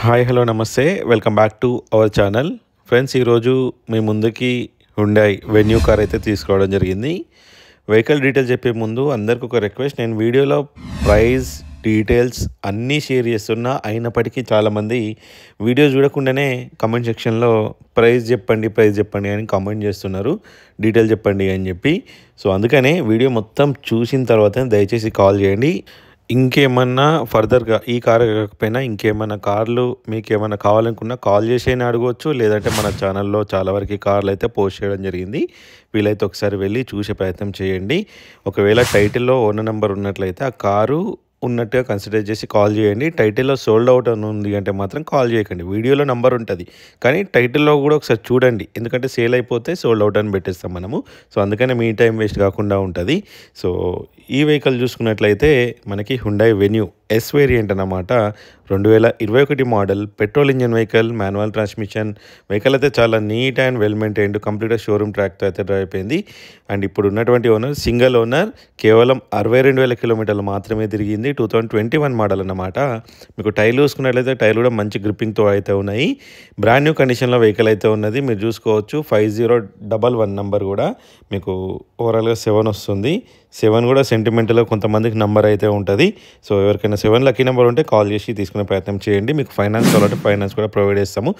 Hi hello నమస్తే welcome back to our channel friends. ఈరోజు మీ ముందుకి హుండాయ్ వెన్యూ కార్ అయితే తీసుకోవడం జరిగింది. వెహికల్ డీటెయిల్స్ చెప్పే ముందు అందరికి ఒక రిక్వెస్ట్, నేను వీడియోలో ప్రైస్ డీటెయిల్స్ అన్నీ షేర్ చేస్తున్నా, అయినప్పటికీ చాలామంది వీడియో చూడకుండానే కమెంట్ సెక్షన్లో ప్రైస్ చెప్పండి అని కామెంట్ చేస్తున్నారు, డీటెయిల్ చెప్పండి అని చెప్పి. సో అందుకనే వీడియో మొత్తం చూసిన తర్వాత దయచేసి కాల్ చేయండి. ఇంకేమన్నా ఫర్దర్గా ఈ కార్ కాకపోయినా ఇంకేమైనా కార్లు మీకు ఏమైనా కావాలనుకున్నా కాల్ చేసి అయినా అడగవచ్చు, లేదంటే మన ఛానల్లో చాలా వరకు కార్లు అయితే పోస్ట్ చేయడం జరిగింది. వీలైతే ఒకసారి వెళ్ళి చూసే ప్రయత్నం చేయండి. ఒకవేళ టైటిల్లో ఓనర్ నెంబర్ ఉన్నట్లయితే ఆ కారు ఉన్నట్టుగా కన్సిడర్ చేసి కాల్ చేయండి. టైటిల్లో సోల్డ్ అవుట్ అని ఉంది అంటే మాత్రం కాల్ చేయకండి. వీడియోలో నెంబర్ ఉంటుంది కానీ టైటిల్లో కూడా ఒకసారి చూడండి, ఎందుకంటే సేల్ అయిపోతే సోల్డ్ అవుట్ అని పెట్టేస్తాం మనము. సో అందుకనే మీ టైం వేస్ట్ కాకుండా ఉంటుంది. సో ఈ వెహికల్ చూసుకున్నట్లయితే మనకి హుండాయ్ వెన్యూ ఎస్ వేరియంట్ అన్నమాట. 2021 model petrol engine vehicle, manual transmission vehicle అయితే చాలా నీట్ అండ్ వెల్ మెయింటైన్డ్, కంప్లీట్గా షోరూమ్ ట్రాక్తో అయితే డ్రైవ్ అయిపోయింది. అండ్ ఇప్పుడు ఉన్నటువంటి ఓనర్ సింగిల్ ఓనర్, కేవలం 62,000 కిలోమీటర్లు మాత్రమే తిరిగింది. 2021 మోడల్ అన్నమాట. మీకు టైర్లు చూసుకున్నట్లయితే టైర్లు కూడా మంచి గ్రిప్పింగ్తో అయితే ఉన్నాయి. బ్రాండ్ న్యూ కండిషన్లో వెహికల్ అయితే ఉన్నది, మీరు చూసుకోవచ్చు. 5011 నెంబర్ కూడా మీకు ఓవరాల్గా 7 వస్తుంది. 7 కూడా సెంటిమెంట్లో కొంతమందికి నెంబర్ అయితే ఉంటుంది. సో ఎవరికైనా 7 లక్కీ నెంబర్ ఉంటే కాల్ చేసి తీసుకునే ప్రయత్నం చేయండి. మీకు ఫైనాన్స్ కావాలంటే ఫైనాన్స్ కూడా ప్రొవైడ్ చేస్తాము.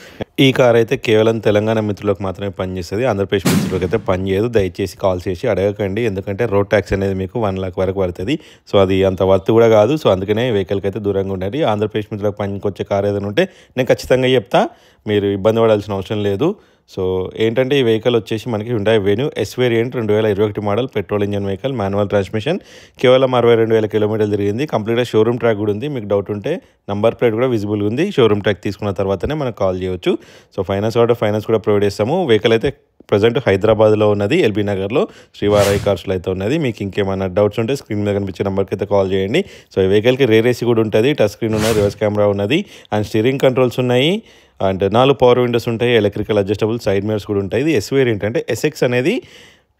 ఈ కార్ అయితే కేవలం తెలంగాణ మిత్రులకు మాత్రమే పనిచేస్తుంది, ఆంధ్రప్రదేశ్ మిత్రులకు అయితే పనిచేయదు. దయచేసి కాల్ చేసి అడగకండి, ఎందుకంటే రోడ్ ట్యాక్స్ అనేది మీకు 1 లక్ష వరకు పడుతుంది. సో అది అంత వర్త్ కూడా కాదు. సో అందుకనే వెహికల్కి అయితే దూరంగా ఉండండి. ఆంధ్రప్రదేశ్ మిత్రులకు పనికొచ్చే కార్ ఏదైనా ఉంటే నేను ఖచ్చితంగా చెప్తా, మీరు ఇబ్బంది పడాల్సిన అవసరం లేదు. సో ఏంటంటే ఈ వెహికల్ వచ్చేసి మనకి Hyundai venue yes variant 2021 model petrol engine vehicle, manual transmission, కేవలం 62,000 కిలోమీటర్లు తిరిగింది. కంప్లీట్గా షోరూమ్ ట్రాక్ కూడా ఉంది. మీకు డౌట్ ఉంటే నంబర్ ప్లేట్ కూడా విజిబుల్ ఉంది. షోరూమ్ ట్రాక్ తీసుకున్న తర్వాతనే మనకు కాల్ చేయవచ్చు. సో ఫైనాన్స్ కూడా ప్రొవైడ్ చేస్తాము. వెహికల్ అయితే ప్రజెంట్ హైదరాబాద్లో ఉన్నది, ఎల్బీ నగర్లో శ్రీవారాయి కార్స్లో అయితే ఉన్నది. మీకు ఇంకేమైనా డౌట్స్ ఉంటే స్క్రీన్ మీద కనిపించే నెంబర్కి అయితే కాల్ చేయండి. సో ఈ వెహికల్కి రేర్ ఏసీ కూడా ఉంటుంది, టచ్ స్క్రీన్ ఉన్నది, రివర్స్ కెమెరా ఉన్నది, అండ్ స్టీరింగ్ కంట్రోల్స్ ఉన్నాయి, అండ్ 4 పవర్ విండోస్ ఉంటాయి, ఎలక్ట్రికల్ అడ్జస్టబుల్ సైడ్ మిరర్స్ కూడా ఉంటాయి. ఇది ఎస్ వేరియంట్, అంటే ఎస్ఎక్స్ అనేది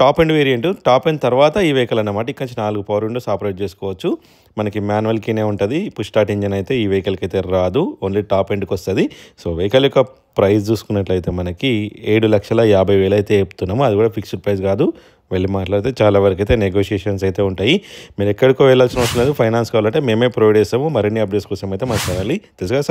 top end variant. Top end తర్వాత ఈ వెహికల్ అన్నమాట. ఇక్కడ నుంచి 4 పవర్ విండోస్ ఆపరేట్ చేసుకోవచ్చు. మనకి మాన్యువల్ కీనే ఉంటుంది. పుష్ స్టార్ట్ ఇంజన్ అయితే ఈ వెహికల్కి అయితే రాదు, ఓన్లీ టాప్ ఎండ్కి వస్తుంది. సో వెహికల్ యొక్క ప్రైస్ చూసుకున్నట్లయితే మనకి 7,50,000 అయితే చెప్తున్నాము. అది కూడా ఫిక్స్డ్ ప్రైస్ కాదు, వెళ్ళి మాట్లాడితే చాలా వరకు అయితే నెగోషియేషన్స్ అయితే ఉంటాయి. మీరు ఎక్కడికో వెళ్ళాల్సిన అవసరం లేదు. ఫైనాన్స్ కావాలంటే మేమే ప్రొవైడ్ చేస్తాము. మరిన్ని అప్డేట్స్ కోసం అయితే మా ఛానల్ని తెలుసుగా